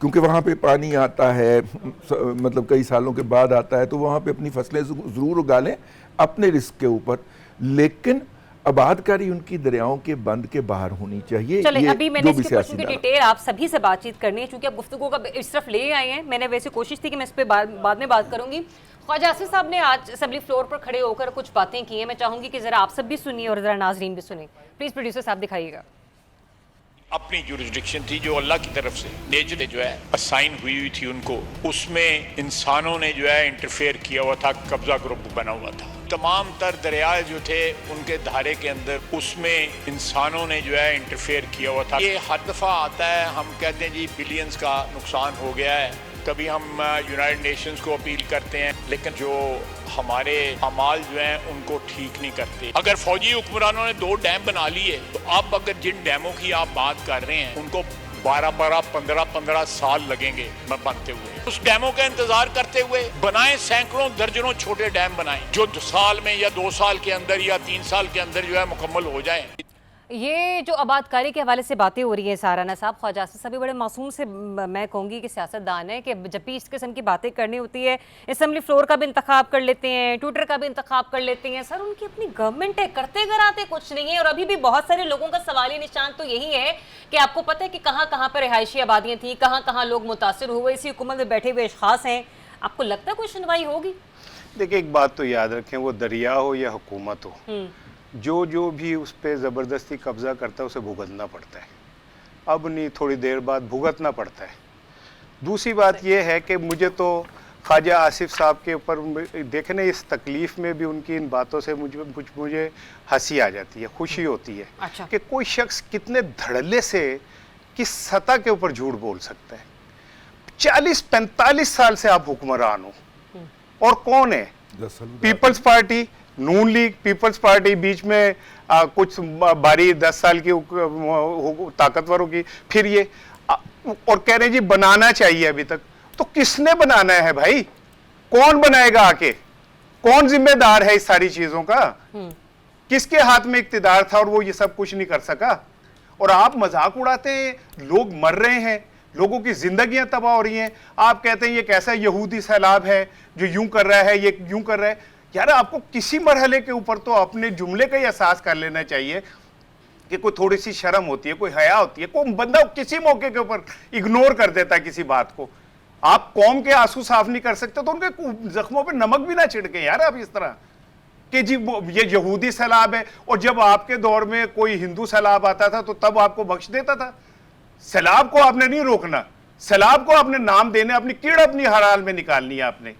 کیونکہ وہاں پہ پانی آتا ہے، مطلب کئی سالوں کے بعد آتا ہے، تو وہاں پہ اپنی فصلیں ضرور اگا لیں اپنے رزق کے اوپر، لیکن آباد کاری ان کی دریاؤں کے بند کے باہر ہونی چاہیے۔ چلیں ابھی میں نے اس کے کوشچن کی ڈیٹیل آپ سبھی سے بات چیت کرنی ہے، چونکہ اب گفتگو کا اس طرف لے آئے ہیں، میں نے ویسے کوشش تھی کہ میں اس پہ بعد میں بات کروں گی۔ خواجہ آصف صاحب نے آج اسمبلی فلور پر کھڑے ہو کر کچھ باتیں کی ہیں، میں چاہوں گی کہ ذرا آپ سب بھی سنیے اور ذرا ناظرین بھی سنیں۔ پلیز پروڈیوسر صاحب دکھائیے گا۔ اپنی جورسڈکشن تھی جو اللہ کی طرف سے نیچر جو ہے اسائن ہوئی تھی ان کو، اس میں انسانوں نے جو ہے انٹرفیئر کیا ہوا تھا، قبضہ گروپ بنا ہوا تھا۔ تمام تر دریا جو تھے ان کے دھارے کے اندر، اس میں انسانوں نے جو ہے انٹرفیئر کیا ہوا تھا۔ یہ ہر دفعہ آتا ہے، ہم کہتے ہیں جی بلینز کا نقصان ہو گیا ہے، کبھی ہم یونائٹڈ نیشنز کو اپیل کرتے ہیں، لیکن جو ہمارے اعمال جو ہیں ان کو ٹھیک نہیں کرتے۔ اگر فوجی حکمرانوں نے 2 ڈیم بنا لیے، تو اب اگر جن ڈیموں کی آپ بات کر رہے ہیں ان کو 15 سال لگیں گے بنتے ہوئے۔ اس ڈیموں کا انتظار کرتے ہوئے بنائیں، سینکڑوں درجنوں چھوٹے ڈیم بنائیں جو 2 سال میں یا 2 سال کے اندر یا 3 سال کے اندر جو ہے مکمل ہو جائیں۔ یہ جو آباد کاری کے حوالے سے باتیں ہو رہی ہیں سارانہ صاحب، خواجہ آصف صاحب بڑے معصوم سے میں کہوں گی کہ سیاست دان ہے کہ جب بھی اس قسم کی باتیں کرنی ہوتی ہے، اسمبلی فلور کا بھی انتخاب کر لیتے ہیں، ٹویٹر کا بھی انتخاب کر لیتے ہیں۔ سر ان کی اپنی گورنمنٹ ہے، کرتے گراتے کچھ نہیں ہے، اور ابھی بھی بہت سارے لوگوں کا سوالی نشان تو یہی ہے کہ آپ کو پتہ ہے کہ کہاں کہاں پر رہائشی آبادیاں تھیں، کہاں کہاں لوگ متاثر ہوئے، اسی حکومت میں بیٹھے ہوئے اشخاص ہیں۔ آپ کو لگتا ہے کوئی سنوائی ہوگی؟ دیکھیں ایک بات تو یاد رکھیں، وہ دریا ہو یا حکومت ہو، جو بھی اس پہ زبردستی قبضہ کرتا ہے اسے بھگتنا پڑتا ہے۔ اب نہیں، تھوڑی دیر بعد بھگتنا پڑتا ہے۔ دوسری بات یہ ہے کہ مجھے تو خواجہ آصف صاحب کے اوپر دیکھیں نا، اس تکلیف میں بھی ان کی ان باتوں سے مجھے ہنسی آ جاتی ہے، خوشی ہوتی ہے کہ کوئی شخص کتنے دھڑلے سے کس سطح کے اوپر جھوٹ بول سکتا ہے۔ 40-45 سال سے آپ حکمران ہو، اور کون ہے؟ پیپلز پارٹی، نون لیگ، پیپلز پارٹی، بیچ میں کچھ باری 10 سال کی طاقتور ہوگی، پھر یہ اور کہہ رہے ہیں جی بنانا چاہیے ابھی تک۔ تو کس نے بنانا ہے بھائی؟ کون بنائے گا آکے؟ کون ذمہ دار ہے اس ساری چیزوں کا؟ کس کے ہاتھ میں اقتدار تھا اور وہ یہ سب کچھ نہیں کر سکا؟ اور آپ مذاق اڑاتے ہیں، لوگ مر رہے ہیں، لوگوں کی زندگیاں تباہ ہو رہی ہیں، آپ کہتے ہیں یہ کیسا یہودی سیلاب ہے جو یوں کر رہا ہے، یہ یوں کر رہا ہے۔ یار آپ کو کسی مرحلے کے اوپر تو اپنے جملے کا ہی احساس کر لینا چاہیے کہ کوئی تھوڑی سی شرم ہوتی ہے، کوئی حیا ہوتی ہے۔ کوئی بندہ کسی موقع کے اوپر اگنور کر دیتا ہے کسی بات کو۔ آپ قوم کے آنسو صاف نہیں کر سکتے تو ان کے زخموں پہ نمک بھی نہ چھڑکیں یار آپ اس طرح کہ جی یہ یہودی سیلاب ہے، اور جب آپ کے دور میں کوئی ہندو سیلاب آتا تھا تو تب آپ کو بخش دیتا تھا۔ سیلاب کو آپ نے نہیں روکنا، سیلاب کو آپ نے نام دینے، اپنی کیڑ اپنی ہر حال میں نکالنی ہے آپ نے۔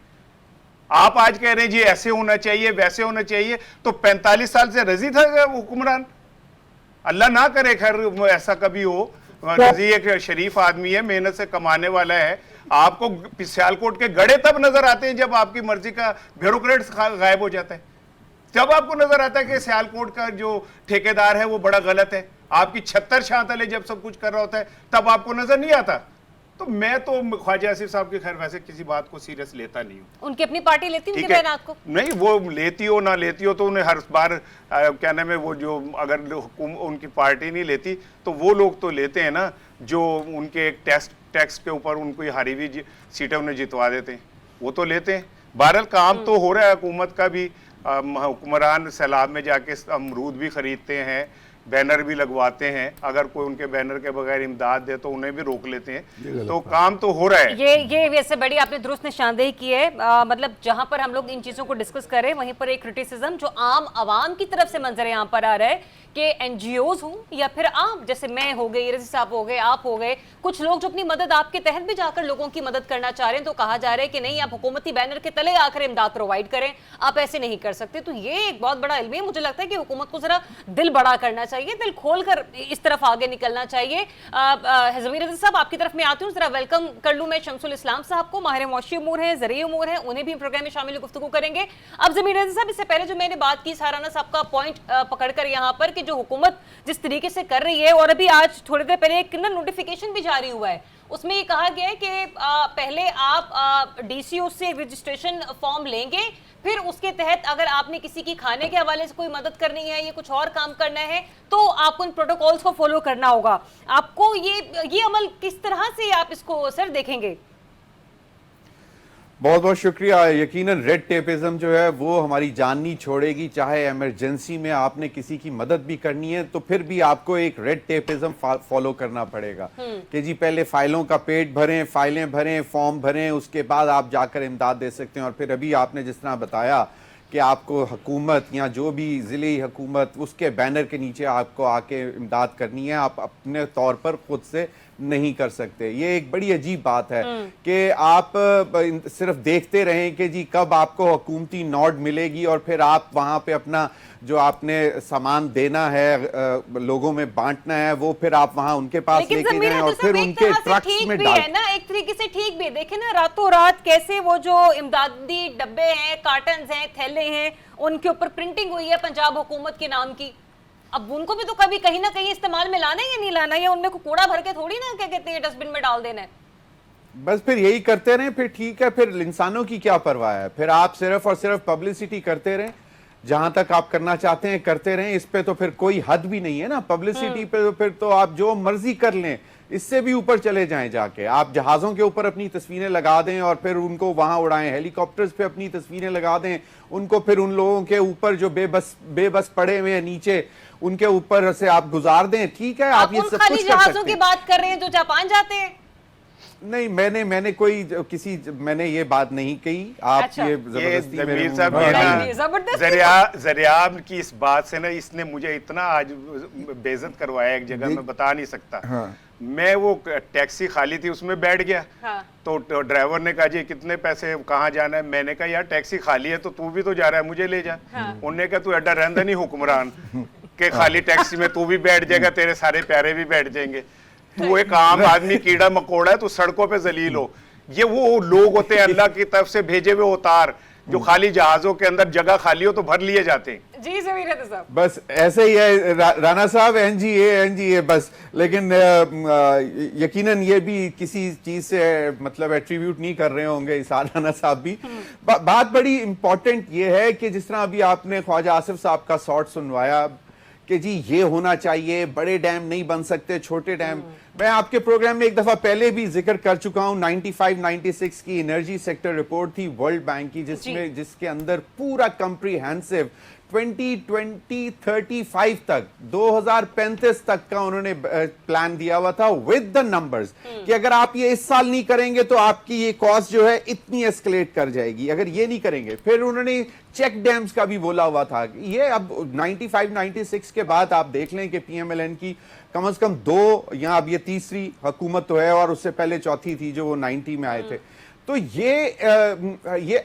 آپ آج کہہ رہے ہیں جی ایسے ہونا چاہیے ویسے ہونا چاہیے، تو 45 سال سے رضی تھا حکمران؟ اللہ نہ کرے خیر ایسا کبھی ہو۔ رضی ایک شریف آدمی ہے، محنت سے کمانے والا ہے۔ آپ کو سیالکوٹ کے گڑھے تب نظر آتے ہیں جب آپ کی مرضی کا بیوروکریٹ غائب ہو جاتا ہے، جب آپ کو نظر آتا ہے کہ سیالکوٹ کا جو ٹھیکیدار ہے وہ بڑا غلط ہے، آپ کی 76 چھانتلے جب سب کچھ کر رہا ہوتا ہے تب آپ کو نظر نہیں آتا۔ تو میں تو خواجہ آصف صاحب کی خیر ویسے کسی بات کو سیریس لیتا نہیں ہوں۔ ان کی اپنی پارٹی لیتی ان کے بیانات کو؟ نہیں، وہ لیتی ہو نہ لیتی ہو تو انہیں ہر بار کیا نام ہے، وہ جو اگر ان کی پارٹی نہیں لیتی تو وہ لوگ تو لیتے ہیں نا جو ان کے ایک ٹیکس کے اوپر ان کو ہاری ہوئی سیٹیں انہیں جتوا دیتے ہیں، وہ تو لیتے ہیں۔ بہرحال کام تو ہو رہا ہے حکومت کا بھی، حکمران سیلاب میں جا کے امرود بھی خریدتے ہیں، بینر بھی لگواتے ہیں، اگر کوئی ان کے بینر کے بغیر امداد دے تو انہیں بھی روک لیتے ہیں، تو کام تو ہو رہا ہے۔ یہ ویسے بڑی آپ نے درست نشاندہی کی ہے، مطلب جہاں پر ہم لوگ ان چیزوں کو ڈسکس کریں وہیں پر ایک کرٹیسزم جو عام عوام کی طرف سے منظر یہاں پر آ رہا ہے کہ این جی اوز ہوں یا پھر عام جیسے میں ہو گئی، رضی صاحب ہو گئے، آپ ہو گئے، کچھ لوگ جو اپنی مدد آپ کے تحت بھی جا کر لوگوں کی مدد کرنا چاہ رہے ہیں، تو کہا جا رہا ہے کہ نہیں آپ حکومتی بینر کے تلے آ کر امداد پرووائڈ کریں، آپ ایسے نہیں کر سکتے۔ تو یہ ایک بہت بڑا علم ہے، مجھے لگتا ہے کہ حکومت کو ذرا دل بڑا کرنا چاہیے، دل کھول کر اس طرف آگے نکلنا چاہیے۔ ضمیر رضا صاحب آپ کی طرف میں آتی ہوں، ذرا ویلکم کر لوں میں شمس الاسلام صاحب کو، ماہر معاشی امور ہیں، زرعی امور ہیں، انہیں بھی پروگرام میں شامل گفتگو کریں گے۔ اب ضمیر رضا صاحب اس سے پہلے جو میں نے بات کی سارانہ صاحب کا پوائنٹ پکڑ کر یہاں پر کہ جو حکومت جس طریقے سے کر رہی ہے، اور ابھی آج تھوڑی دیر پہلے ایک نوٹیفیکیشن بھی جاری ہوا ہے، اس میں یہ کہا گیا ہے کہ پہلے آپ ڈی سی او سے رجسٹریشن فارم لیں گے، پھر اس کے تحت اگر آپ نے کسی کی کھانے کے حوالے سے کوئی مدد کرنی ہے یا کچھ اور کام کرنا ہے تو آپ کو ان پروٹوکولز کو فالو کرنا ہوگا. آپ کو یہ عمل کس طرح سے آپ اس کو سر دیکھیں گے؟ بہت بہت شکریہ. یقیناً ریڈ ٹیپزم جو ہے وہ ہماری جان نہیں چھوڑے گی. چاہے ایمرجنسی میں آپ نے کسی کی مدد بھی کرنی ہے تو پھر بھی آپ کو ایک ریڈ ٹیپزم فالو کرنا پڑے گا کہ جی پہلے فائلوں کا پیٹ بھریں, فائلیں بھریں, فارم بھریں, اس کے بعد آپ جا کر امداد دے سکتے ہیں. اور پھر ابھی آپ نے جس طرح بتایا کہ آپ کو حکومت یا جو بھی ضلعی حکومت اس کے بینر کے نیچے آپ کو آ کے امداد کرنی ہے, آپ اپنے طور پر خود سے نہیں کر سکتے. یہ ایک بڑی عجیب بات ہے کہ آپ صرف دیکھتے رہیں کہ جی کب آپ کو حکومتی نوڈ ملے گی اور پھر آپ وہاں پہ اپنا جو آپ نے سامان دینا ہے لوگوں میں بانٹنا ہے وہ پھر آپ وہاں ان کے پاس لے کے جائیں اور پھر ان کے ٹرکس میں ڈال. ایک طریقے سے ٹھیک بھی دیکھیں نا, راتوں رات کیسے وہ جو امدادی ڈبے ہیں, کارٹنز ہیں, تھیلے ہیں, ان کے اوپر پرنٹنگ ہوئی ہے پنجاب حکومت کے نام کی. اب ان کو بھی تو کبھی کہیں نہ کہیں استعمال میں لانا ہے یا نہیں لانا ہے, یا ان میں کو کوڑا بھر کے تھوڑی نا کیا کہتے ہیں ڈسٹ بن میں ڈال دینا ہے. بس پھر یہی کرتے رہیں, پھر ٹھیک ہے. پھر انسانوں کی کیا پرواہ ہے, پھر آپ صرف اور صرف پبلسٹی کرتے رہیں, جہاں تک آپ کرنا چاہتے ہیں کرتے رہیں. اس پہ تو پھر کوئی حد بھی نہیں ہے نا پبلسٹی پہ. پھر تو آپ جو مرضی کر لیں, اس سے بھی اوپر چلے جائیں. جا کے آپ جہازوں کے اوپر اپنی تصویریں لگا دیں اور پھر ان کو وہاں اڑائیں, ہیلی کاپٹرز پہ اپنی تصویریں لگا دیں, ان کو پھر ان لوگوں کے اوپر جو بے بس پڑے ہوئے ہیں نیچے ان کے اوپر سے آپ گزار دیں. ٹھیک ہے, آپ یہ سب کچھ کر سکتے ہیں. جہازوں کی بات کر رہے ہیں جو جاپان جاتے ہیں. نہیں, میں نے کوئی میں نے یہ بات نہیں کہی. آپ یہ زریاب کی اس بات سے نا اس نے مجھے اتنا آج بے عزت کروایا ایک جگہ میں بتا نہیں سکتا. میں وہ ٹیکسی خالی تھی اس میں بیٹھ گیا تو ڈرائیور نے کہا جی کتنے پیسے, کہاں جانا ہے. میں نے کہا یار ٹیکسی خالی ہے تو تو بھی تو جا رہا ہے, مجھے لے جا. انہوں نے کہا تو ایڈا رہندہ نہیں حکمران کہ خالی ٹیکسی میں تو بھی بیٹھ جائے گا, تیرے سارے پیارے بھی بیٹھ جائیں گے. تو ایک عام آدمی کیڑا مکوڑا ہے, تو سڑکوں پہ ذلیل ہو. یہ وہ لوگ ہوتے ہیں اللہ کی طرف سے بھیجے ہوئے اوتار جو خالی جہازوں کے اندر جگہ خالی ہو تو بھر لیے جاتے ہیں. جی ضمیر صاحب بس ایسے ہی ہے رانا صاحب, این جی اے بس. لیکن یقیناً یہ بھی کسی چیز سے مطلب ایٹریبیوٹ نہیں کر رہے ہوں گے اسحاق رانا صاحب بھی. بات بڑی امپورٹنٹ یہ ہے کہ جس طرح ابھی آپ نے خواجہ آصف صاحب کا سارٹ سنوایا کہ جی یہ ہونا چاہیے, بڑے ڈیم نہیں بن سکتے, چھوٹے ڈیم. میں آپ کے پروگرام میں ایک دفعہ پہلے بھی ذکر کر چکا ہوں, 95-96 کی انرجی سیکٹر رپورٹ تھی ورلڈ بینک کی, جس کے اندر پورا کمپریہنسو 2035 تک 2035 تک کا انہوں نے پلان دیا ہوا تھا ود دا نمبرز کہ اگر آپ یہ اس سال نہیں کریں گے تو آپ کی یہ کاسٹ جو ہے اتنی اسکلیٹ کر جائے گی اگر یہ نہیں کریں گے. پھر انہوں نے چیک ڈیمز کا بھی بولا ہوا تھا. یہ اب 95-96 کے بعد آپ دیکھ لیں کہ پی ایم ایل این کی کم از کم 2 یا اب یہ تیسری حکومت تو ہے اور اس سے پہلے چوتھی تھی جو وہ 90 میں آئے تھے. تو یہ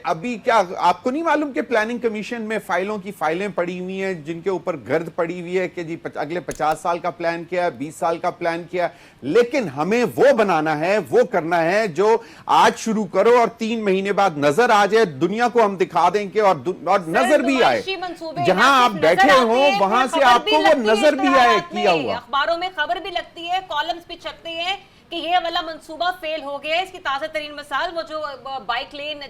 ابھی کیا آپ کو نہیں معلوم کہ پلاننگ کمیشن میں فائلوں کی فائلیں پڑی ہوئی ہیں جن کے اوپر گرد پڑی ہوئی ہے کہ جی اگلے 50 سال کا پلان کیا, 20 سال کا پلان کیا, لیکن ہمیں وہ بنانا ہے, وہ کرنا ہے جو آج شروع کرو اور 3 مہینے بعد نظر آ جائے, دنیا کو ہم دکھا دیں کہ اور نظر بھی آئے, جہاں آپ بیٹھے ہوں وہاں سے آپ کو وہ نظر بھی آئے کیا ہوا. اخباروں میں خبر بھی لگتی ہے, کالمز بھی چھپتے ہیں کہ یہ والا منصوبہ فیل ہو گیا ہے. اس کی تازہ ترین مثال وہ جو بائک لین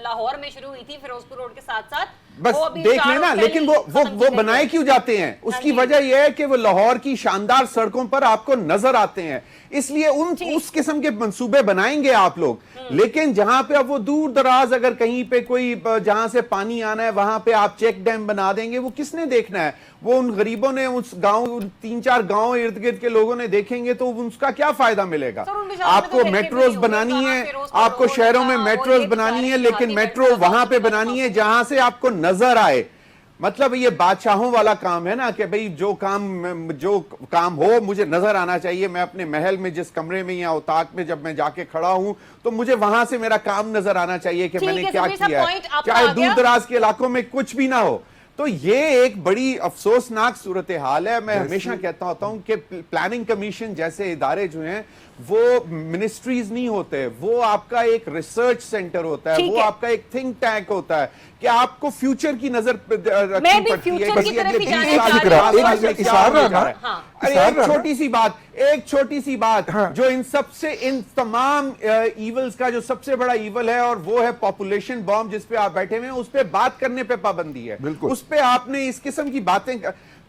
لاہور میں شروع ہوئی تھی فیروزپور روڈ کے ساتھ ساتھ, بس دیکھ لینا. لیکن وہ بنائے کیوں جاتے ہیں, اس کی وجہ یہ ہے کہ وہ لاہور کی شاندار سڑکوں پر آپ کو نظر آتے ہیں, اس لیے اس قسم کے منصوبے بنائیں گے آپ لوگ. لیکن جہاں پہ اب وہ دور دراز اگر کہیں پہ کوئی جہاں سے پانی آنا ہے وہاں پہ آپ چیک ڈیم بنا دیں گے, وہ کس نے دیکھنا ہے؟ وہ ان غریبوں نے, اس گاؤں 3-4 گاؤں ارد گرد کے لوگوں نے دیکھیں گے تو اس کا کیا فائدہ ملے گا؟ آپ کو میٹروز بنانی ہے, آپ کو شہروں میں میٹروز بنانی ہے, لیکن میٹرو وہاں پہ بنانی ہے جہاں سے آپ کو نظر آئے. مطلب یہ بادشاہوں والا کام ہے نا کہ بھئی جو کام ہو مجھے نظر آنا چاہیے. میں اپنے محل میں جس کمرے میں یا اتاق میں جب میں جا کے کھڑا ہوں تو مجھے وہاں سے میرا کام نظر آنا چاہیے کہ میں نے کیا کیا ہے, چاہے دور دراز کے علاقوں میں کچھ بھی نہ ہو. تو یہ ایک بڑی افسوسناک صورتحال ہے. میں ہمیشہ کہتا ہوتا ہوں کہ پلاننگ کمیشن جیسے ادارے جو ہیں وہ منسٹریز نہیں ہوتے, وہ آپ کا ایک ریسرچ سینٹر ہوتا ہے, وہ آپ کا ایک تھنک ٹینک ہوتا ہے کہ آپ کو فیوچر کی نظر رکھنی پڑتی ہے. ایک چھوٹی سی بات جو ان تمام ایولز کا جو سب سے بڑا ایول ہے, اور وہ ہے پاپولیشن بام جس پہ آپ بیٹھے ہوئے ہیں, اس پہ بات کرنے پہ پابندی ہے. اس پہ آپ نے اس قسم کی باتیں,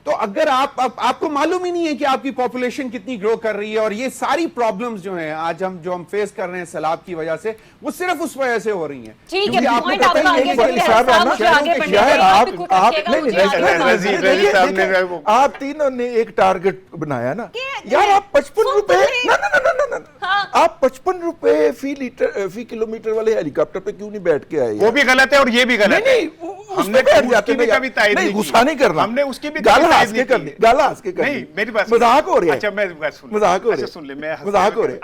تو اگر آپ کو معلوم ہی نہیں ہے کہ آپ کی پاپولیشن کتنی گرو کر رہی ہے, اور یہ ساری پرابلمز جو ہیں آج ہم فیس کر رہے ہیں سیلاب کی وجہ سے, وہ صرف اس وجہ سے ہو رہی ہیں. ٹھیک ہے, پوائنٹ آپ کا آپ تینوں نے ایک ٹارگٹ بنایا نا یار, آپ 55 روپے آپ 55 روپے فی کلومیٹر والے ہیلی کاپٹر پہ کیوں نہیں بیٹھ کے آئے؟ وہ بھی غلط ہے اور یہ بھی غلط ہے. ہم نے کبھی تائید نہیں, غصہ نہیں کرنا, ہم نے اس کی بھی گالا ہنس کے کرنی, گالا ہنس کے کرنی. نہیں, میری بات مذاق ہو رہا ہے. اچھا میں مذاق ہو رہا ہے, سن لے, میں مذاق ہو رہا ہے.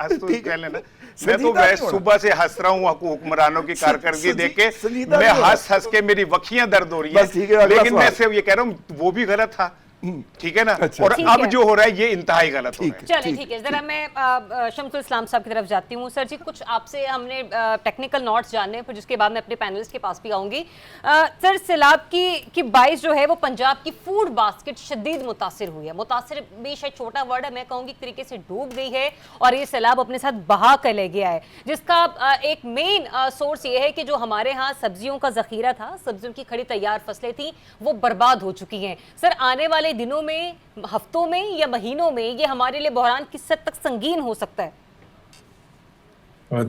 میں تو صبح سے ہنس رہا ہوں حکمرانوں کی کارکردگی دیکھ کے, میں ہنس کے میری وکھیاں درد ہو رہی ہیں, لیکن میں صرف یہ کہہ رہا ہوں وہ بھی غلط تھا, ٹھیک ہے نا, اور اب جو ہو رہا ہے یہ انتہائی غلط ہو رہا ہے. چلیں ٹھیک ہے, ذرا میں شمس الاسلام صاحب کی طرف جاتی ہوں. سر جی, کچھ آپ سے ہم نے ٹیکنیکل نوٹس جاننے, پھر جس کے بعد میں اپنے پینلسٹ کے پاس بھی آؤں گی. سر, سیلاب کی باعث جو ہے وہ پنجاب کی فوڈ باسکٹ شدید متاثر ہوئی ہے. متاثر بھی شاید چھوٹا ورڈ ہے, میں کہوں گی ایک طریقے سے ڈوب گئی ہے, اور یہ سیلاب اپنے ساتھ بہا کر لے گیا ہے, جس کا ایک مین سورس یہ ہے کہ جو ہمارے ہاں سبزیوں کا ذخیرہ تھا, سبزیوں کی کھڑی تیار فصلیں تھیں, وہ برباد ہو چکی ہیں. سر, آنے والے دنوں میں, ہفتوں میں یا مہینوں میں یہ ہمارے لیے بحران کس حد تک سنگین ہو سکتا ہے؟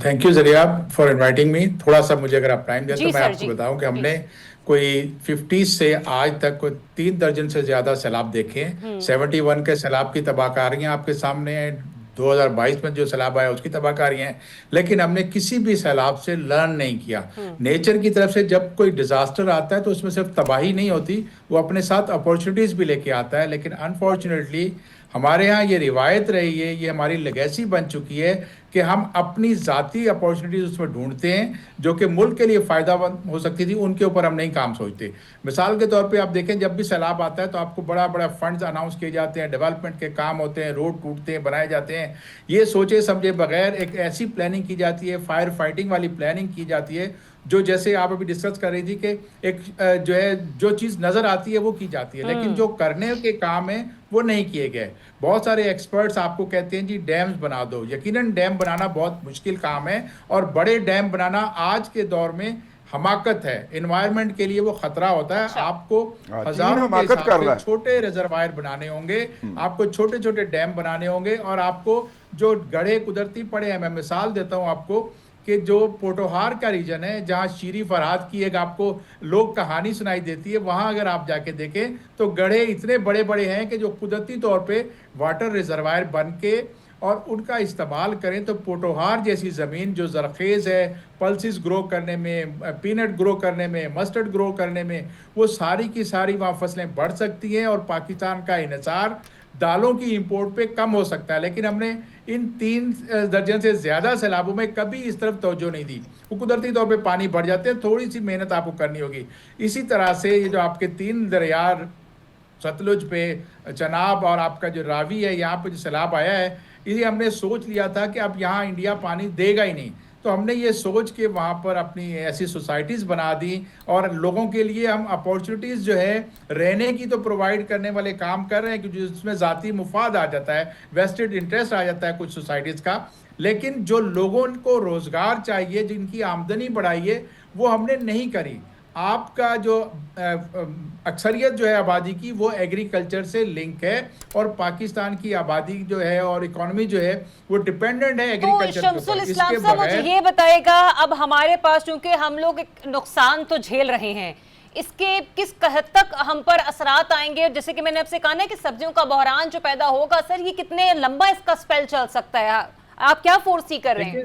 تھینک یو ذریعہ فار انوائٹنگ می. تھوڑا سا مجھے اگر آپ ٹائم دیں تو میں آپ کو بتاؤں کہ ہم نے کوئی 50 سے آج تک کوئی 3 درجن سے زیادہ سیلاب دیکھے ہیں. 71 کے سیلاب کی تباہ کاریاں آپ کے سامنے ہیں, 2022 میں جو سیلاب آیا اس کی تباہ کاریاں ہیں, لیکن ہم نے کسی بھی سیلاب سے لرن نہیں کیا. نیچر کی طرف سے جب کوئی ڈیزاسٹر آتا ہے تو اس میں صرف تباہی نہیں ہوتی, وہ اپنے ساتھ اپورچونیٹیز بھی لے کے آتا ہے. لیکن انفارچونیٹلی ہمارے ہاں یہ روایت رہی ہے, یہ ہماری لیگیسی بن چکی ہے کہ ہم اپنی ذاتی اپورچونیٹیز اس میں ڈھونڈتے ہیں جو کہ ملک کے لیے فائدہ مند ہو سکتی تھی, ان کے اوپر ہم نہیں کام سوچتے. مثال کے طور پہ آپ دیکھیں, جب بھی سیلاب آتا ہے تو آپ کو بڑا فنڈز اناؤنس کیے جاتے ہیں, ڈیولپمنٹ کے کام ہوتے ہیں, روڈ ٹوٹتے ہیں, بنائے جاتے ہیں. یہ سوچے سمجھے بغیر ایک ایسی پلاننگ کی جاتی ہے, فائر فائٹنگ والی پلاننگ کی جاتی ہے, جو جیسے آپ ابھی ڈسکس کر رہی تھی کہ ایک جو ہے جو چیز نظر آتی ہے وہ کی جاتی ہے, لیکن جو کرنے کے کام ہیں وہ نہیں کیے گئے. بہت سارے ایکسپرٹس آپ کو کہتے ہیں جی ڈیمز بنا دو. یقیناً ڈیم بنانا بہت مشکل کام ہے, اور بڑے ڈیم بنانا آج کے دور میں حماقت ہے, انوائرمنٹ کے لیے وہ خطرہ ہوتا ہے. آپ کو ہزاروں کے حساب سے چھوٹے ریزروائر بنانے ہوں گے, آپ کو چھوٹے چھوٹے ڈیم بنانے ہوں گے, اور آپ کو جو گڑھے قدرتی پڑے ہیں, میں مثال دیتا ہوں آپ کو کہ جو پوٹوہار کا ریجن ہے جہاں شیریں فرہاد کی ایک آپ کو لوگ کہانی سنائی دیتی ہے, وہاں اگر آپ جا کے دیکھیں تو گڑھے اتنے بڑے بڑے ہیں کہ جو قدرتی طور پہ واٹر ریزروائر بن کے اور ان کا استعمال کریں تو پوٹوہار جیسی زمین جو زرخیز ہے, پلسز گرو کرنے میں, پینٹ گرو کرنے میں, مسٹرڈ گرو کرنے میں, وہ ساری کی ساری وہاں فصلیں بڑھ سکتی ہیں, اور پاکستان کا انحصار دالوں کی امپورٹ پہ کم ہو سکتا ہے. لیکن ہم نے ان 3 درجن سے زیادہ سیلابوں میں کبھی اس طرف توجہ نہیں دی. وہ قدرتی طور پہ پانی بڑھ جاتے ہیں, تھوڑی سی محنت آپ کو کرنی ہوگی. اسی طرح سے یہ جو آپ کے 3 دریا ستلج پہ, چناب اور آپ کا جو راوی ہے, یہاں پہ جو سیلاب آیا ہے, یہ ہم نے سوچ لیا تھا کہ اب یہاں انڈیا پانی دے گا ہی نہیں, تو ہم نے یہ سوچ کے وہاں پر اپنی ایسی سوسائٹیز بنا دی, اور لوگوں کے لیے ہم اپورچونیٹیز جو ہے رہنے کی تو پرووائڈ کرنے والے کام کر رہے ہیں, کیونکہ اس میں ذاتی مفاد آ جاتا ہے, ویسٹڈ انٹرسٹ آ جاتا ہے کچھ سوسائٹیز کا, لیکن جو لوگوں کو روزگار چاہیے, جن کی آمدنی بڑھائیے, وہ ہم نے نہیں کری. آپ کا جو اکثریت جو ہے آبادی کی وہ ایگریکلچر سے لنک ہے, اور پاکستان کی آبادی جو ہے اور اکانومی جو ہے وہ ڈیپینڈنٹ ہے ایگریکلچر شمس الاسلام صاحب مجھے یہ بتائے گا, اب ہمارے پاس چونکہ ہم لوگ ایک نقصان تو جھیل رہے ہیں, اس کے کس حد تک ہم پر اثرات آئیں گے؟ جیسے کہ میں نے آپ سے کہا نا کہ سبزیوں کا بحران جو پیدا ہوگا, سر یہ کتنے لمبا اس کا سپیل چل سکتا ہے, آپ کیا فورسی کر رہے ہیں؟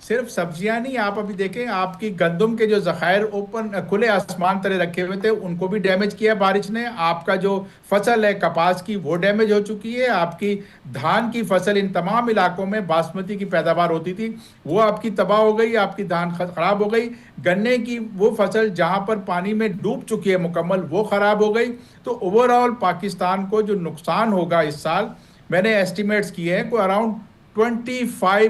صرف سبزیاں نہیں, آپ ابھی دیکھیں آپ کی گندم کے جو ذخائر اوپن کھلے آسمان تلے رکھے ہوئے تھے, ان کو بھی ڈیمیج کیا بارش نے. آپ کا جو فصل ہے کپاس کی وہ ڈیمیج ہو چکی ہے. آپ کی دھان کی فصل ان تمام علاقوں میں باسمتی کی پیداوار ہوتی تھی, وہ آپ کی تباہ ہو گئی, آپ کی دھان خراب ہو گئی. گنے کی وہ فصل جہاں پر پانی میں ڈوب چکی ہے مکمل, وہ خراب ہو گئی. تو اوور آل پاکستان کو جو نقصان ہوگا اس سال, میں نے ایسٹیمیٹس کیے ہیں کوئی اراؤنڈ 25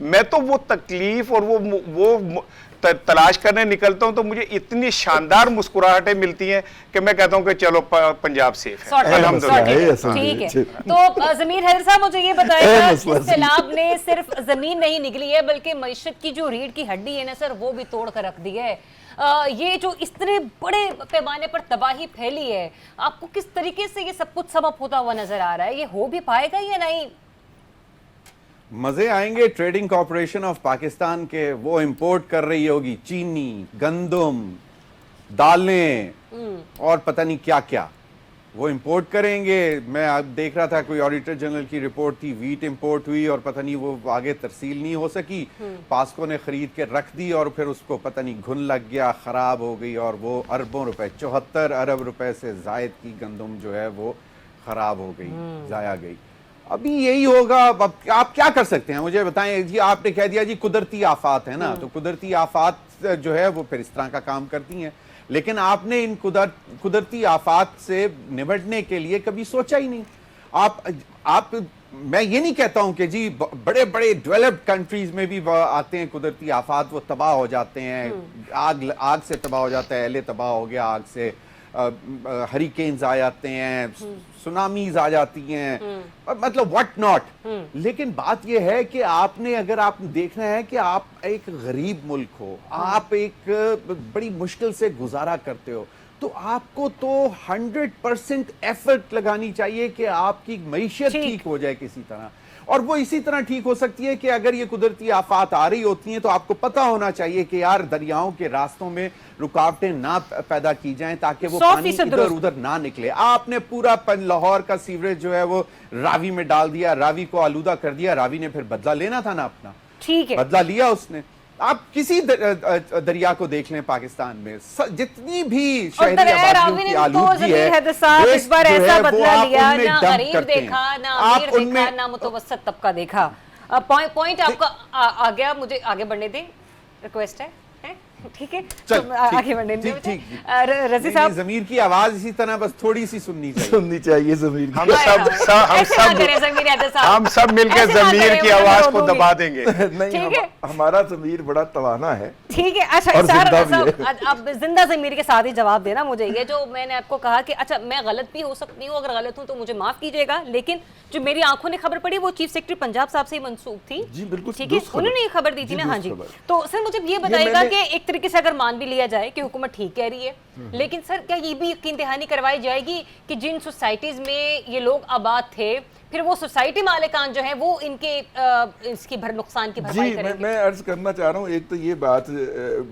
میں تو وہ تکلیف اور وہ تلاش کرنے نکلتا ہوں تو مجھے اتنی شاندار مسکراہٹیں ملتی ہیں کہ میں کہتا ہوں کہ چلو پنجاب سیف ہے الحمدللہ. ٹھیک ہے, تو ضمیر حیدر صاحب مجھے یہ بتائیے گا, اس سیلاب نے صرف زمین نہیں نگلی ہے بلکہ معیشت کی جو ریڑھ کی ہڈی ہے نا سر, وہ بھی توڑ کر رکھ دی ہے. یہ جو اس طرح بڑے پیمانے پر تباہی پھیلی ہے, آپ کو کس طریقے سے یہ سب کچھ سبب ہوتا ہوا نظر آ رہا ہے؟ یہ ہو بھی پائے گا یا نہیں؟ مزے آئیں گے ٹریڈنگ کارپوریشن آف پاکستان کے, وہ امپورٹ کر رہی ہوگی چینی, گندم, دالیں اور پتہ نہیں کیا کیا وہ امپورٹ کریں گے. میں دیکھ رہا تھا کوئی آڈیٹر جنرل کی رپورٹ تھی, ویٹ امپورٹ ہوئی اور پتہ نہیں وہ آگے ترسیل نہیں ہو سکی, پاسکو نے خرید کے رکھ دی اور پھر اس کو پتہ نہیں گھن لگ گیا, خراب ہو گئی, اور وہ اربوں روپے 74 ارب روپے سے زائد کی گندم جو ہے وہ خراب ہو گئی, ضائع گئی. ابھی یہی ہوگا. اب آپ کیا کر سکتے ہیں مجھے بتائیں جی؟ آپ نے کہہ دیا جی قدرتی آفات ہے نا, تو قدرتی آفات جو ہے وہ پھر اس طرح کا کام کرتی ہیں, لیکن آپ نے ان قدرتی آفات سے نمٹنے کے لیے کبھی سوچا ہی نہیں. آپ میں یہ نہیں کہتا ہوں کہ جی بڑے بڑے ڈیولپڈ کنٹریز میں بھی آتے ہیں قدرتی آفات, وہ تباہ ہو جاتے ہیں, آگ سے تباہ ہو جاتا ہے, اہل تباہ ہو گیا آگ سے, ہریکینز آ جاتے ہیں, سونامیز آ جاتی ہیں, مطلب واٹ ناٹ. لیکن بات یہ ہے کہ آپ نے, اگر آپ دیکھنا ہے کہ آپ ایک غریب ملک ہو, آپ ایک بڑی مشکل سے گزارا کرتے ہو, تو آپ کو تو 100% ایفرٹ لگانی چاہیے کہ آپ کی معیشت ٹھیک ہو جائے کسی طرح. اور وہ اسی طرح ٹھیک ہو سکتی ہے کہ اگر یہ قدرتی آفات آ رہی ہوتی ہیں تو آپ کو پتہ ہونا چاہیے کہ یار دریاؤں کے راستوں میں رکاوٹیں نہ پیدا کی جائیں تاکہ وہ پانی ادھر ادھر نہ نکلے. آپ نے پورا لاہور کا سیوریج جو ہے وہ راوی میں ڈال دیا, راوی کو آلودہ کر دیا, راوی نے پھر بدلہ لینا تھا نا اپنا, ٹھیک ہے, بدلہ لیا اس نے. آپ کسی دریا کو دیکھ لیں پاکستان میں, جتنی بھی شہری آبادیوں کی آلودگی ہے, اس بار ایسا بدلہ لیا, نہ غریب دیکھا, نہ امیر دیکھا, نہ متوسط طبقہ دیکھا. پوائنٹ آپ کا آ گیا, مجھے آگے بڑھنے دیں, ریکویسٹ ہے, ٹھیک ہے, آگے بڑھنے دیں. رضی صاحب, ضمیر کی آواز اسی طرح بس تھوڑی سی سننی چاہیے ضمیر کی. ہم سب مل کے ضمیر کی آواز کو دبا دیں گے. نہیں, ہمارا ضمیر بڑا توانا ہے. ٹھیک ہے, اچھا اب زندہ ضمیر کے ساتھ ہی جواب دینا مجھے. یہ جو میں نے آپ کو کہا کہ اچھا میں غلط بھی ہو سکتی ہوں, اگر غلط ہوں تو مجھے معاف کیجیے گا, لیکن جو میری آنکھوں نے خبر پڑی وہ چیف سیکرٹری پنجاب صاحب سے ہی منسوب تھی. جی بالکل, ٹھیک ہے, انہوں نے یہ خبر دی تھی نا. ہاں جی, تو سر مجھے یہ بتائیے گا کہ ایک طریقے سے اگر مان بھی لیا جائے کہ حکومت ٹھیک کہہ رہی ہے, لیکن سر کیا یہ بھی یقین دہانی کروائی جائے گی کہ جن سوسائٹیز میں یہ لوگ آباد تھے, پھر وہ سوسائٹی مالکان جو ہیں وہ ان کے اس کی نقصان کی بھرپائی کریں گے؟ میں عرض کرنا چاہ رہا ہوں, ایک تو یہ بات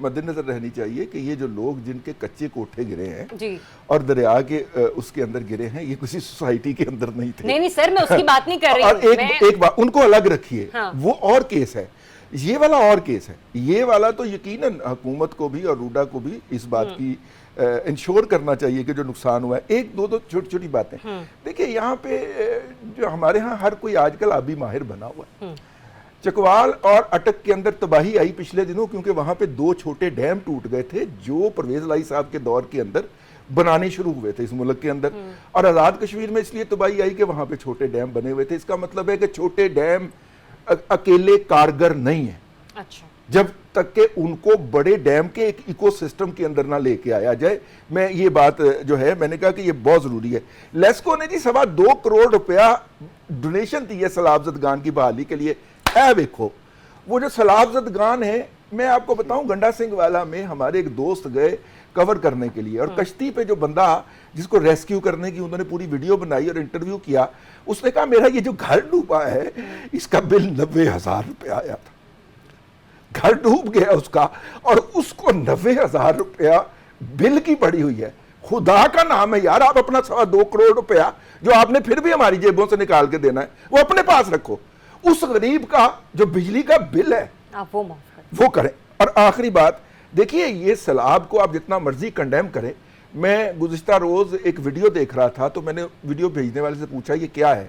مد نظر رہنی چاہیے کہ یہ جو لوگ جن کے کچے کوٹھے گرے ہیں اور دریا کے اس کے اندر گرے ہیں, یہ کسی سوسائٹی کے اندر نہیں تھے. نہیں سر, میں اس کی بات نہیں کر رہی ہوں. اور ایک بات ان کو الگ رکھیے, وہ اور کیس ہے, یہ والا اور کیس ہے. یہ والا تو یقیناً حکومت کو بھی اور روڈا کو بھی اس بات کی انشور کرنا چاہیے کہ جو نقصان ہوا ہے. ایک دو چھوٹی چھوٹی باتیں دیکھیں, یہاں پہ جو ہمارے ہاں ہر کوئی آج کل آبی ماہر بنا ہوا ہے. چکوال اور اٹک کے اندر تباہی آئی پچھلے دنوں, کیونکہ وہاں پہ 2 چھوٹے ڈیم ٹوٹ گئے تھے جو پرویز لائی صاحب کے دور کے اندر بنانے شروع ہوئے تھے اس ملک کے اندر. اور آزاد کشمیر میں اس لیے تباہی آئی کہ وہاں پہ چھوٹے ڈیم بنے ہوئے تھے. اس کا مطلب ہے کہ چھوٹے ڈیم اکیلے کارگر نہیں ہیں. اچھا, جب تک کہ ان کو بڑے ڈیم کے ایک ایکو سسٹم کے اندر نہ لے کے آیا جائے. میں یہ بات جو ہے میں نے کہا کہ یہ بہت ضروری ہے. لیسکو نے جی 2.25 کروڑ روپیہ ڈونیشن دی ہے سیلاب زدگان کی بحالی کے لیے. دیکھو وہ جو سیلاب زدگان ہیں, میں آپ کو بتاؤں, گنڈا سنگھ والا میں ہمارے ایک دوست گئے کور کرنے کے لیے, اور کشتی پہ جو بندہ جس کو ریسکیو کرنے کی انہوں نے پوری ویڈیو بنائی اور انٹرویو کیا, اس نے کہا میرا یہ جو گھر ڈوبا ہے اس کا بل 90,000 روپے آیا تھا. گھر ڈوب گیا اس کا, اور اس کو 90,000 روپیہ بل کی پڑی ہوئی ہے. خدا کا نام ہے یار, آپ اپنا 2.25 کروڑ روپیہ جو آپ نے پھر بھی ہماری جیبوں سے نکال کے دینا ہے وہ اپنے پاس رکھو. اس غریب کا جو بجلی کا بل ہے وہ کریں. اور آخری بات دیکھیے, یہ سیلاب کو آپ جتنا مرضی کنڈیم کریں. میں گزشتہ روز ایک ویڈیو دیکھ رہا تھا, تو میں نے ویڈیو بھیجنے والے سے پوچھا یہ کیا ہے.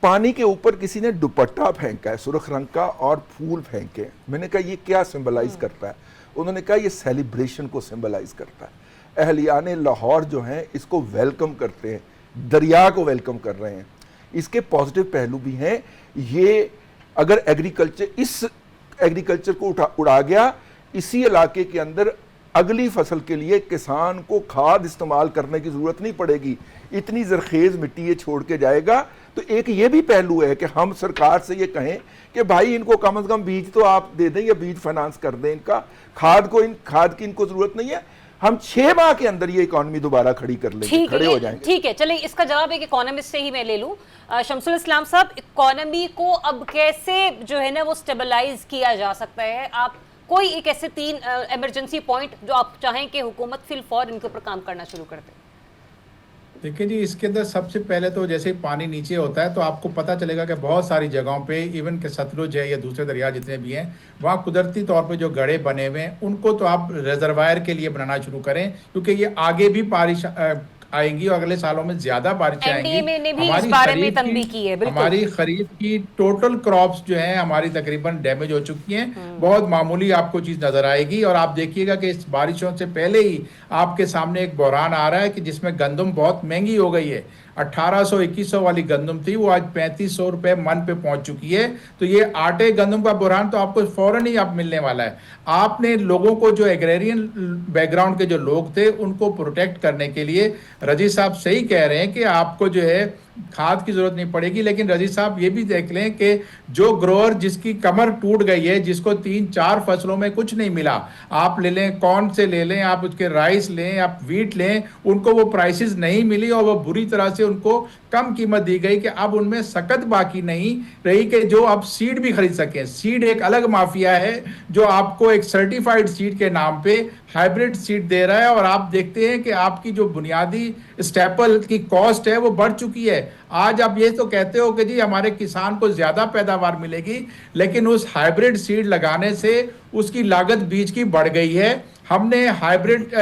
پانی کے اوپر کسی نے دوپٹہ پھینکا ہے سرخ رنگ کا اور پھول پھینکے. میں نے کہا یہ کیا سمبلائز کرتا ہے؟ انہوں نے کہا یہ سیلیبریشن کو سمبلائز کرتا ہے. اہلیان لاہور جو ہیں اس کو ویلکم کرتے ہیں, دریا کو ویلکم کر رہے ہیں. اس کے پازیٹیو پہلو بھی ہیں. یہ اگر ایگریکلچر کو اڑا گیا, اسی علاقے کے اندر اگلی فصل کے لیے کسان کو کھاد استعمال کرنے کی ضرورت نہیں پڑے گی, اتنی زرخیز مٹی یہ چھوڑ کے جائے گا. تو ایک یہ بھی پہلو ہے کہ ہم سرکار سے یہ کہیں کہ بھائی ان کو کم از کم بیج تو آپ دے دیں یا بیج فائنانس کر دیں, ان کا کھاد کی ان کو ضرورت نہیں ہے, ہم 6 ماہ کے اندر یہ اکانومی دوبارہ کھڑی کر لیں گے, کھڑے ہو جائیں گے. ٹھیک ہے, چلیں اس کا جواب ایک اکانومسٹ سے ہی میں لے لوں. شمس الاسلام صاحب, اکانومی کو اب کیسے جو ہے نا وہ سٹیبلائز کیا جا سکتا ہے؟ آپ کوئی ایک ایسے 3 ایمرجنسی پوائنٹ جو آپ چاہیں کہ حکومت فی الفور ان کے اوپر کام کرنا شروع کر دے. دیکھیں جی, اس کے اندر سب سے پہلے تو جیسے پانی نیچے ہوتا ہے تو آپ کو پتہ چلے گا کہ بہت ساری جگہوں پہ ایون کہ ستلج ہے یا دوسرے دریا جتنے بھی ہیں, وہاں قدرتی طور پہ جو گڑھے بنے ہوئے ہیں ان کو تو آپ ریزروائر کے لیے بنانا شروع کریں, کیونکہ یہ آگے بھی بارش آئیں گی اور اگلے سالوں میں زیادہ بارشیں آئیں گی. ہماری خریف کی ٹوٹل کراپس جو ہیں ہماری تقریباً ڈیمیج ہو چکی ہیں, بہت معمولی آپ کو چیز نظر آئے گی. اور آپ دیکھیے گا کہ اس بارشوں سے پہلے ہی آپ کے سامنے ایک بحران آ رہا ہے کہ جس میں گندم بہت مہنگی ہو گئی ہے. 1800-2100 والی گندم تھی, وہ آج 3500 روپے من پہ پہنچ چکی ہے. تو یہ آٹے گندم کا بحران تو آپ کو فوراً ہی آپ ملنے والا ہے. آپ نے لوگوں کو جو ایگریرین بیک گراؤنڈ کے جو لوگ تھے ان کو پروٹیکٹ کرنے کے لیے, رضی صاحب صحیح کہہ رہے ہیں کہ آپ کو جو ہے کھاد کی ضرورت نہیں پڑے گی, لیکن رضی صاحب یہ بھی دیکھ لیں کہ جو گروور جس کی کمر ٹوٹ گئی ہے, جس کو 3-4 فصلوں میں کچھ نہیں ملا, آپ لے لیں کارن سے لے لیں, آپ اس کے رائس لیں, آپ ویٹ لیں, ان کو وہ پرائسز نہیں ملی اور وہ بری طرح سے ان کو کم قیمت دی گئی کہ اب ان میں سکت باقی نہیں رہی کہ جو اب سیڈ بھی خرید سکیں. سیڈ ایک الگ مافیا ہے جو آپ کو ایک سرٹیفائیڈ سیڈ کے نام پہ ہائیبریڈ سیڈ دے رہا ہے, اور آپ دیکھتے ہیں کہ آپ کی جو بنیادی اسٹیپل کی کاسٹ ہے وہ بڑھ چکی ہے. آج آپ یہ تو کہتے ہو کہ جی ہمارے کسان کو زیادہ پیداوار ملے گی, لیکن اس ہائیبریڈ سیڈ لگانے سے اس کی لاگت بیج کی بڑھ گئی ہے. ہم نے ہائیبریڈ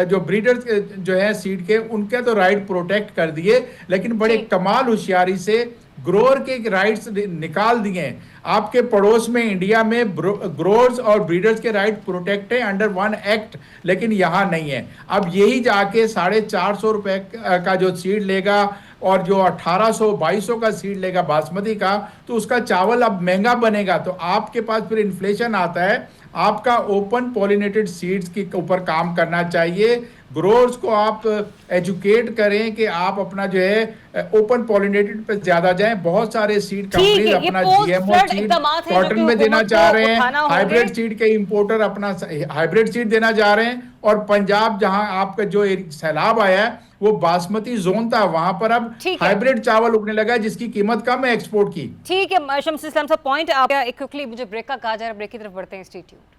جو بریڈر جو ہے سیڈ کے, ان کے تو رائٹ پروٹیکٹ کر دیے, لیکن بڑے کمال ہوشیاری سے گروور کے رائٹس نکال دیے. آپ کے پڑوس میں انڈیا میں گروورز اور بریڈرز کے رائٹ پروٹیکٹ ہیں انڈر 1 ایکٹ, لیکن یہاں نہیں ہے. اب یہی جا کے 450 روپے کا جو سیڈ لے گا اور جو 1800-2200 کا سیڈ لے گا باسمتی کا, تو اس کا چاول اب مہنگا بنے گا. تو آپ کے پاس پھر انفلیشن آتا ہے. آپ کا اوپن پولینیٹڈ سیڈز کے اوپر کام کرنا چاہیے. گروورز کو آپ ایجوکیٹ کریں کہ آپ اپنا جو ہے اوپن پولینیٹڈ پہ زیادہ جائیں. بہت سارے سیڈ کمپنیز اپنا G M O seed cotton میں دینا چاہ رہے ہیں, ہائیبریڈ سیڈ کے امپورٹر اپنا ہائیبریڈ سیڈ دینا جا رہے ہیں. اور پنجاب جہاں آپ کا جو سیلاب آیا ہے وہ باسمتی زون تھا, وہاں پر اب ہائیبریڈ چاول اگنے لگا جس کی قیمت کم ہے ایکسپورٹ کی. ٹھیک ہے شمس اسلام صاحب, پوائنٹ آپ ایک کوئکلی مجھے بریک کا کہا جا رہا ہے, بریک کی طرف بڑھتے ہیں. Stay tuned.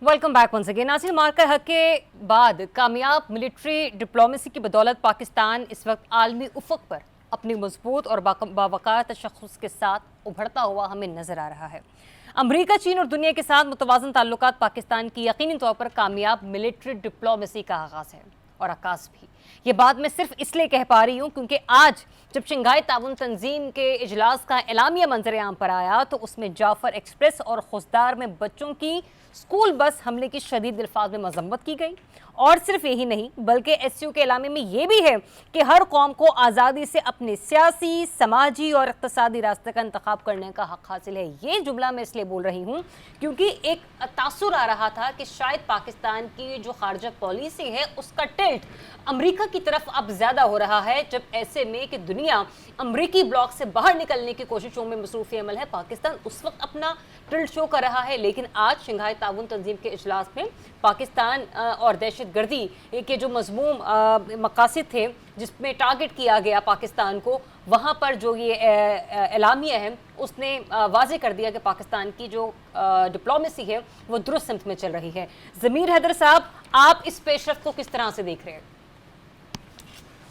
Welcome back once again. Nasir, مارکر حق کے بعد کامیاب ملٹری ڈپلومیسی کی بدولت پاکستان اس وقت عالمی افق پر اپنی مضبوط اور باوقار تشخص کے ساتھ ابھرتا ہوا ہمیں نظر آ رہا ہے. امریکہ, چین اور دنیا کے ساتھ متوازن تعلقات پاکستان کی یقینی طور پر کامیاب ملٹری ڈپلومیسی کا آغاز ہے اور عکاس بھی. یہ بات میں صرف اس لیے کہہ پا رہی ہوں کیونکہ آج جب شنگھائی تعاون تنظیم کے اجلاس کا اعلامیہ منظر عام پر آیا تو اس میں جعفر ایکسپریس اور خوزدار میں بچوں کی اسکول بس حملے کی شدید الفاظ میں مذمت کی گئی. اور صرف یہی نہیں بلکہ ایس یو کے اعلامیہ میں یہ بھی ہے کہ ہر قوم کو آزادی سے اپنے سیاسی, سماجی اور اقتصادی راستے کا انتخاب کرنے کا حق حاصل ہے. یہ جملہ میں اس لیے بول رہی ہوں کیونکہ ایک تاثر آ رہا تھا کہ شاید پاکستان کی جو خارجہ پالیسی ہے اس کا ٹلٹ امریکہ کی طرف اب زیادہ ہو رہا ہے, جب ایسے میں کہ دنیا امریکی بلاک سے باہر نکلنے کی کوششوں میں مصروف عمل ہے. پاکستان اس وقت اپنا ٹلٹ شو کر رہا ہے, لیکن آج شنگھائی تعاون تنظیم کے اجلاس میں پاکستان اور دہشت گردی کے جو مضموم مقاصد تھے جس میں ٹارگٹ کیا گیا پاکستان کو, وہاں پر جو یہ اعلامیہ ہے اس نے واضح کر دیا کہ پاکستان کی جو ڈپلومیسی ہے وہ درست سمت میں چل رہی ہے. ضمیر حیدر صاحب, آپ اس پیش رفت کو کس طرح سے دیکھ رہے ہیں؟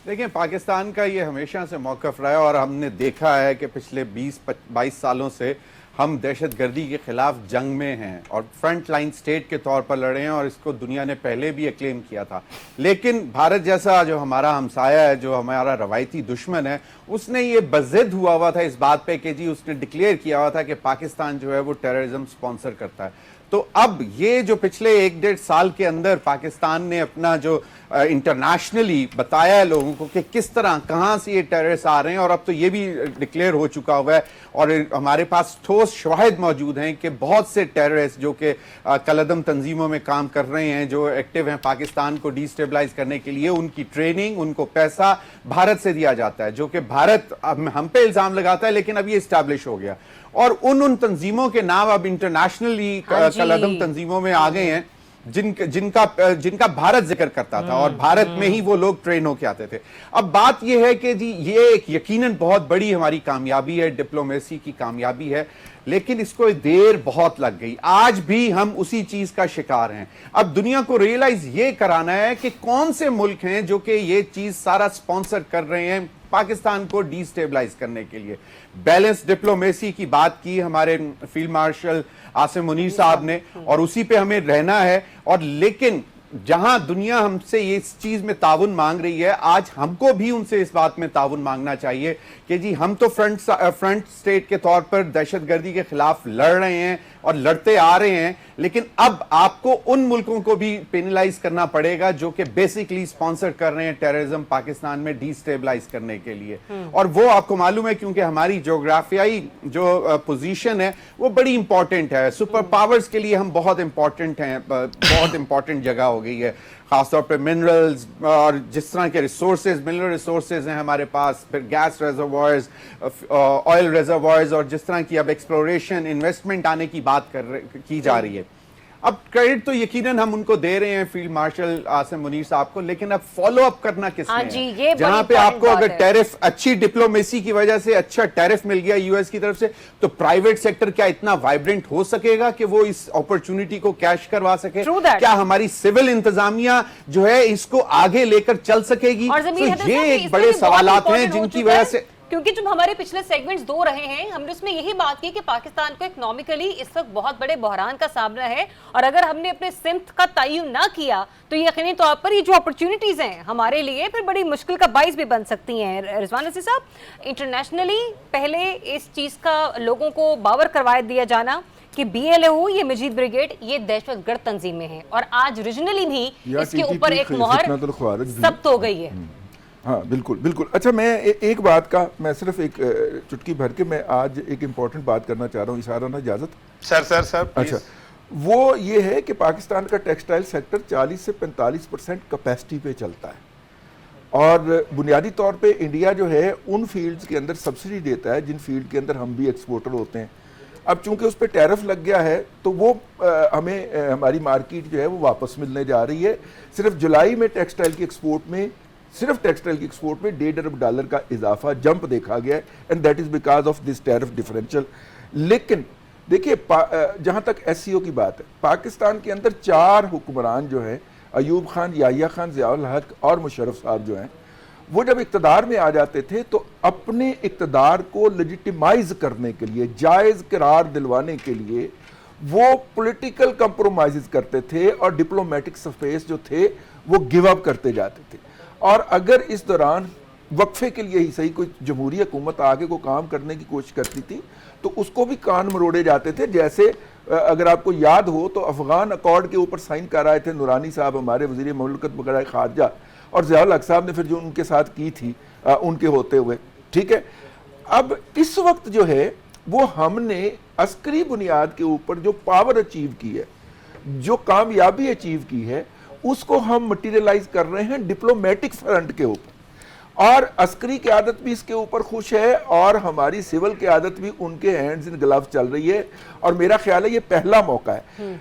دیکھیں, پاکستان کا یہ ہمیشہ سے موقف رہا ہے اور ہم نے دیکھا ہے کہ پچھلے 20-22 سالوں سے ہم دہشت گردی کے خلاف جنگ میں ہیں اور فرنٹ لائن سٹیٹ کے طور پر لڑے ہیں, اور اس کو دنیا نے پہلے بھی اکلیم کیا تھا. لیکن بھارت جیسا جو ہمارا ہمسایہ ہے, جو ہمارا روایتی دشمن ہے, اس نے یہ بضد ہوا تھا اس بات پہ کہ جی اس نے ڈکلیئر کیا ہوا تھا کہ پاکستان جو ہے وہ ٹیررزم سپانسر کرتا ہے. تو اب یہ جو پچھلے 1-1.5 سال کے اندر پاکستان نے اپنا جو انٹرنیشنلی بتایا ہے لوگوں کو کہ کس طرح کہاں سے یہ ٹیررسٹ آ رہے ہیں، اور اب تو یہ بھی ڈکلیئر ہو چکا ہوا ہے اور ہمارے پاس ٹھوس شواہد موجود ہیں کہ بہت سے ٹیررسٹ جو کہ کالعدم تنظیموں میں کام کر رہے ہیں، جو ایکٹیو ہیں پاکستان کو ڈی سٹیبلائز کرنے کے لیے، ان کی ٹریننگ، ان کو پیسہ بھارت سے دیا جاتا ہے، جو کہ بھارت ہم پہ الزام لگاتا ہے لیکن اب یہ اسٹیبلش ہو گیا، اور ان تنظیموں کے نام اب انٹرنیشنلی کالعدم تنظیموں میں آ گئے ہیں جن کا بھارت ذکر کرتا تھا اور بھارت میں ہی وہ لوگ ٹرین ہو کے آتے تھے۔ اب بات یہ ہے کہ جی یہ ایک یقیناً بہت بڑی ہماری کامیابی ہے، ڈپلومیسی کی کامیابی ہے، لیکن اس کو دیر بہت لگ گئی۔ آج بھی ہم اسی چیز کا شکار ہیں۔ اب دنیا کو ریئلائز یہ کرانا ہے کہ کون سے ملک ہیں جو کہ یہ چیز سارا سپانسر کر رہے ہیں پاکستان کو ڈی سٹیبلائز کرنے کے لیے۔ بیلنس ڈپلومیسی کی بات کی ہمارے فیلڈ مارشل عاصم منیر صاحب نے، اور اسی پہ ہمیں رہنا ہے، اور لیکن جہاں دنیا ہم سے اس چیز میں تعاون مانگ رہی ہے، آج ہم کو بھی ان سے اس بات میں تعاون مانگنا چاہیے کہ جی ہم تو فرنٹ سٹیٹ کے طور پر دہشت گردی کے خلاف لڑ رہے ہیں اور لڑتے آ رہے ہیں، لیکن اب آپ کو ان ملکوں کو بھی پینلائز کرنا پڑے گا جو کہ بیسیکلی سپانسر کر رہے ہیں ٹیررزم پاکستان میں ڈی سٹیبلائز کرنے کے لیے، اور وہ آپ کو معلوم ہے کیونکہ ہماری جغرافیائی جو پوزیشن ہے وہ بڑی امپورٹنٹ ہے، سپر پاورز کے لیے ہم بہت امپورٹنٹ ہیں، بہت امپورٹنٹ جگہ ہو گئی ہے، خاص طور پہ منرلز اور جس طرح کے ریسورسز، منرل ریسورسز ہیں ہمارے پاس، پھر گیس ریزروائرز، آئل ریزروائرز، اور جس طرح کی اب ایکسپلوریشن انویسٹمنٹ آنے کی بات کی جا رہی ہے۔ اب کریڈٹ تو یقیناً ہم ان کو دے رہے ہیں فیلڈ مارشل عاصم منیر صاحب کو، لیکن اب فالو اپ کرنا کس میں ہے؟ جہاں پہ آپ کو اگر ٹیرف اچھی ڈپلومیسی کی وجہ سے اچھا ٹیرف مل گیا یو ایس کی طرف سے، تو پرائیویٹ سیکٹر کیا اتنا وائبرنٹ ہو سکے گا کہ وہ اس اپرچونٹی کو کیش کروا سکے؟ کیا ہماری سول انتظامیہ جو ہے اس کو آگے لے کر چل سکے گی؟ تو یہ ایک بڑے سوالات ہیں جن کی وجہ سے، کیونکہ جب ہمارے پچھلے سیگمنٹس دو رہے ہیں، ہم نے اس میں یہی بات کی کہ پاکستان کو اکنامکلی اس وقت بہت بڑے بحران کا سامنا ہے، اور اگر ہم نے اپنے سمت کا تعین نہ کیا تو یقینی طور پر یہ جو اپرچونٹیز ہیں ہمارے لیے پھر بڑی مشکل کا باعث بھی بن سکتی ہیں۔ رضوان عزیز صاحب، انٹرنیشنلی پہلے اس چیز کا لوگوں کو باور کروا دیا جانا کہ بی ایل اے ہو، یہ مجید بریگیڈ، یہ دہشت گرد تنظیمیں ہیں، اور آج ریجنلی بھی اس کے اوپر ایک مہر ضبط ہو گئی ہے۔ ہاں بالکل بالکل۔ اچھا، میں ایک بات کا میں صرف ایک چٹکی بھر کے میں آج ایک امپورٹنٹ بات کرنا چاہ رہا ہوں، اشارہ نہ اجازت؟ سر اچھا، وہ یہ ہے کہ پاکستان کا ٹیکسٹائل سیکٹر 40 سے 45% کیپیسٹی پہ چلتا ہے، اور بنیادی طور پہ انڈیا جو ہے ان فیلڈز کے اندر سبسڈی دیتا ہے جن فیلڈ کے اندر ہم بھی ایکسپورٹر ہوتے ہیں۔ اب چونکہ اس پہ ٹیرف لگ گیا ہے تو وہ ہمیں ہماری مارکیٹ جو ہے وہ واپس ملنے جا رہی ہے۔ صرف جولائی میں ٹیکسٹائل کی ایکسپورٹ میں $1.5 ارب کا اضافہ جمپ دیکھا گیا ہے، and that is because of this tariff differential. لیکن دیکھیے جہاں تک ایس سی او کی بات ہے، پاکستان کے اندر 4 حکمران جو ہیں، ایوب خان، یحییٰ خان، ضیاء الحق اور مشرف صاحب جو ہیں، وہ جب اقتدار میں آ جاتے تھے تو اپنے اقتدار کو لیجیٹیمائز کرنے کے لیے، جائز قرار دلوانے کے لیے وہ پولیٹیکل کمپرومائزز کرتے تھے اور ڈپلومیٹک سپیس جو تھے وہ گیو اپ کرتے جاتے تھے، اور اگر اس دوران وقفے کے لیے ہی صحیح کوئی جمہوری حکومت آگے کو کام کرنے کی کوشش کرتی تھی تو اس کو بھی کان مروڑے جاتے تھے۔ جیسے اگر آپ کو یاد ہو تو افغان اکارڈ کے اوپر سائن کر آئے تھے نورانی صاحب، ہمارے وزیر مملکت وغیرہ خارجہ، اور ضیاء الحق صاحب نے پھر جو ان کے ساتھ کی تھی ان کے ہوتے ہوئے، ٹھیک ہے۔ اب اس وقت جو ہے وہ ہم نے عسکری بنیاد کے اوپر جو پاور اچیو کی ہے، جو کامیابی اچیو کی ہے، اس کو ہم مٹیریلائز کر رہے ہیں ڈپلومیٹک فرنٹ کے اوپر، اور عسکری قیادت بھی اس کے اوپر خوش ہے اور ہماری سول قیادت بھی ان کے ہینڈز ان گلوز چل رہی ہے، اور میرا خیال ہے یہ پہلا موقع ہے۔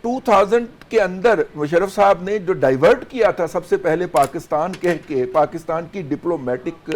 2000 کے اندر مشرف صاحب نے جو ڈائیورٹ کیا تھا سب سے پہلے پاکستان کہہ کے پاکستان کی ڈپلومیٹک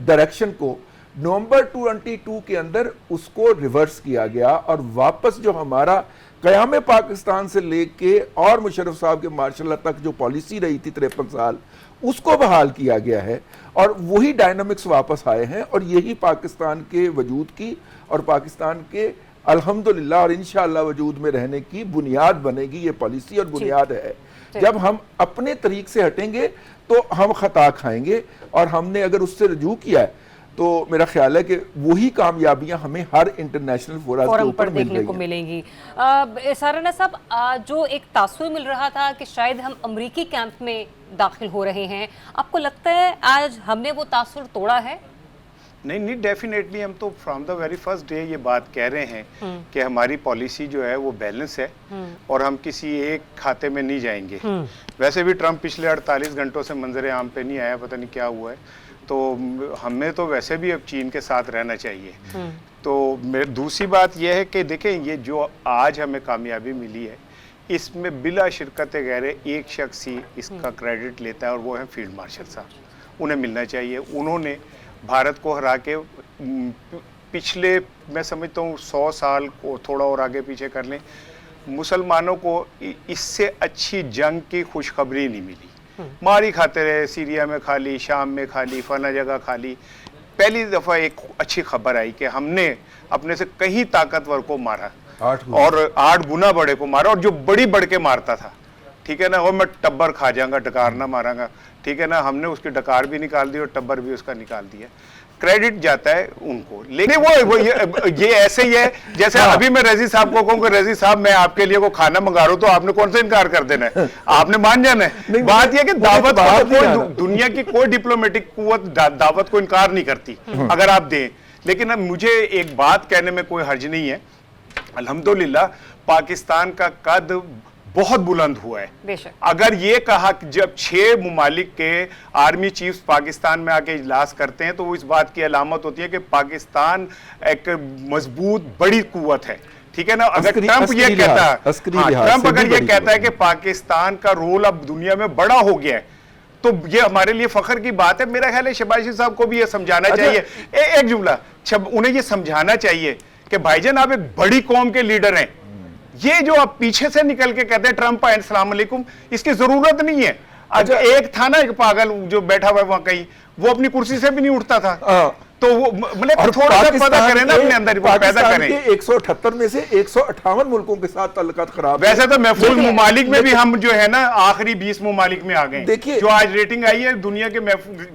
ڈائریکشن کو، نومبر 22 کے اندر اس کو ریورس کیا گیا، اور واپس جو ہمارا قیام پاکستان سے لے کے اور مشرف صاحب کے مارشل اللہ تک جو پالیسی رہی تھی 53 سال، اس کو بحال کیا گیا ہے، اور وہی ڈائنامکس واپس آئے ہیں، اور یہی پاکستان کے وجود کی اور پاکستان کے الحمدللہ اور انشاءاللہ وجود میں رہنے کی بنیاد بنے گی۔ یہ پالیسی اور بنیاد ہے۔ جب ہم اپنے طریق سے ہٹیں گے تو ہم خطا کھائیں گے، اور ہم نے اگر اس سے رجوع کیا ہے تو میرا خیال ہے کہ وہی کامیابیاں ہمیں ہر انٹرنیشنل فورم کے فورم اوپر پر مل دیکھنے رہی کو ہیں. ملیں گی. سارنا صاحب، جو ایک تاثر مل رہا تھا کہ شاید ہم امریکی کیمپ میں داخل ہو رہے ہیں، آپ کو لگتا ہے آج ہم نے وہ تاثر توڑا ہے؟ نہیں ڈیفینیٹلی ہم تو from the very first day یہ بات کہہ رہے ہیں کہ ہماری پالیسی جو ہے وہ بیلنس ہے اور ہم کسی ایک کھاتے میں نہیں جائیں گے. ویسے بھی ٹرمپ پچھلے 48 گھنٹوں سے منظر عام پہ نہیں آیا، پتہ نہیں کیا ہوا ہے. تو ہمیں تو ویسے بھی اب چین کے ساتھ رہنا چاہیے. تو دوسری بات یہ ہے کہ دیکھیں یہ جو آج ہمیں کامیابی ملی ہے اس میں بلا شرکت غیر ایک شخص ہی اس کا کریڈٹ لیتا ہے اور وہ ہیں فیلڈ مارشل صاحب. انہیں ملنا چاہیے. انہوں نے بھارت کو ہرا کے پچھلے میں سمجھتا ہوں 100 سال کو تھوڑا اور آگے پیچھے کر لیں، مسلمانوں کو اس سے اچھی جنگ کی خوشخبری نہیں ملی. ماری کھاتے رہے، سیریا میں کھا لی، شام میں کھا لی، فلاں جگہ کھا لی. پہلی دفعہ ایک اچھی خبر آئی کہ ہم نے اپنے سے کہیں طاقتور کو مارا اور 8 گنا بڑے کو مارا، اور جو بڑی بڑھ کے مارتا تھا، ٹھیک ہے نا، وہ میں ٹبر کھا جاؤں گا، ڈکار نہ ماراں گا، ٹھیک ہے نا، ہم نے اس کی ڈکار بھی نکال دی اور ٹبر بھی اس کا نکال دیا. کریڈٹ جاتا ہے ان کو. لیکن وہ یہ ایسے ہی ہے جیسے ابھی میں رضی صاحب کو کہوں کہ رضی صاحب میں آپ کے لیے کوئی کھانا منگا رہا ہوں تو آپ نے کون سا انکار کر دینا ہے؟ آپ نے مان جانا ہے. بات یہ کہ دعوت کو دنیا کی کوئی ڈپلومیٹک قوت دعوت کو انکار نہیں کرتی اگر آپ دیں. لیکن اب مجھے ایک بات کہنے میں کوئی حرج نہیں ہے، الحمدللہ پاکستان کا قد بہت بلند ہوا ہے. بے شک. اگر یہ کہا کہ جب 6 ممالک کے آرمی چیفز پاکستان میں آ کے اجلاس کرتے ہیں تو وہ اس بات کی علامت ہوتی ہے کہ پاکستان ایک مضبوط بڑی قوت ہے. ٹھیک ہے نا. اگر ٹرمپ یہ کہتا ہے، ٹرمپ اگر یہ کہتا ہے کہ پاکستان کا رول اب دنیا میں بڑا ہو گیا ہے تو یہ ہمارے لیے فخر کی بات ہے. میرا خیال ہے شہباز شریف صاحب کو بھی یہ سمجھانا چاہیے، ایک جملہ انہیں یہ سمجھانا چاہیے کہ بھائی جان آپ ایک بڑی قوم کے لیڈر ہیں. یہ جو آپ پیچھے سے نکل کے کہتے ہیں ٹرمپ السلام علیکم، اس کی ضرورت نہیں ہے. ایک تھا نا ایک پاگل جو بیٹھا ہوا ہے وہاں کہیں، وہ اپنی کرسی سے بھی نہیں اٹھتا تھا. تو وہ مطلب تھوڑا سا پتہ کریں نا اپنے اندر، پیدا کریں. 178 میں سے 158 ملکوں کے ساتھ تعلقات خراب. ویسے تو محفوظ ممالک میں بھی ہم جو ہے نا آخری 20 ممالک میں آ گئے. جو آج ریٹنگ آئی ہے دنیا کے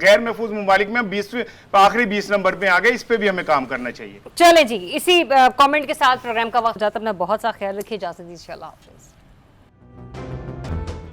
غیر محفوظ ممالک میں آخری 20 نمبر پہ آ گئے. اس پہ بھی ہمیں کام کرنا چاہیے. چلیں جی، اسی کامنٹ کے ساتھ پروگرام کا وقت جاتا ہے. اپنا بہت سا خیال رکھیے. اجازت دیجیے. اللہ حافظ.